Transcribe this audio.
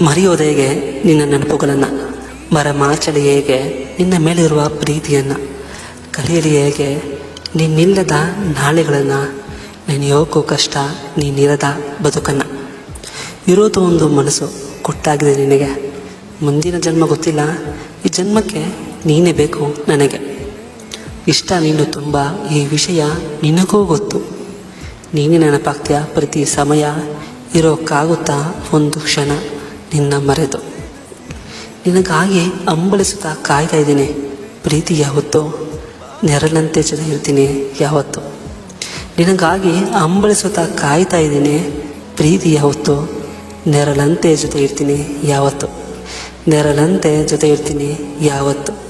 ಮರೆಯೋದು ಹೇಗೆ ನಿನ್ನ ನೆನಪುಗಳನ್ನು, ಮರಮಾಚಲಿ ಹೇಗೆ ನಿನ್ನ ಮೇಲಿರುವ ಪ್ರೀತಿಯನ್ನು, ಕಲಿಯಲಿ ಹೇಗೆ ನೀನಿಲ್ಲದ ನಾಳೆಗಳನ್ನು, ನೆನೆಯೋಕ್ಕೂ ಕಷ್ಟ ನೀನಿರದ ಬದುಕನ್ನು. ಇರೋದು ಒಂದು ಮನಸ್ಸು ಕೊಟ್ಟಾಗಿದೆ ನಿನಗೆ, ಮುಂದಿನ ಜನ್ಮ ಗೊತ್ತಿಲ್ಲ, ಈ ಜನ್ಮಕ್ಕೆ ನೀನೇ ಬೇಕು ನನಗೆ. ಇಷ್ಟ ನೀನು ತುಂಬ, ಈ ವಿಷಯ ನಿನಗೂ ಗೊತ್ತು. ನೀನೇ ನೆನಪಾಗ್ತೀಯ ಪ್ರತಿ ಸಮಯ, ಇರೋಕ್ಕಾಗುತ್ತಾ ಒಂದು ಕ್ಷಣ ನಿನ್ನ ಮರೆತು. ನಿನಗಾಗಿ ಅಂಬಲಿಸುತ್ತಾ ಕಾಯ್ತಾ ಇದ್ದೀನಿ, ಪ್ರೀತಿ ಯಾವತ್ತೋ ನೆರಳಂತೆ ಜೊತೆ ಇರ್ತೀನಿ ಯಾವತ್ತು. ನಿನಗಾಗಿ ಅಂಬಲಿಸುತ್ತಾ ಕಾಯ್ತಾ ಇದ್ದೀನಿ, ಪ್ರೀತಿ ಯಾವತ್ತೋ ನೆರಳಂತೆ ಜೊತೆ ಇರ್ತೀನಿ ಯಾವತ್ತು, ನೆರಳಂತೆ ಜೊತೆ ಇರ್ತೀನಿ ಯಾವತ್ತು.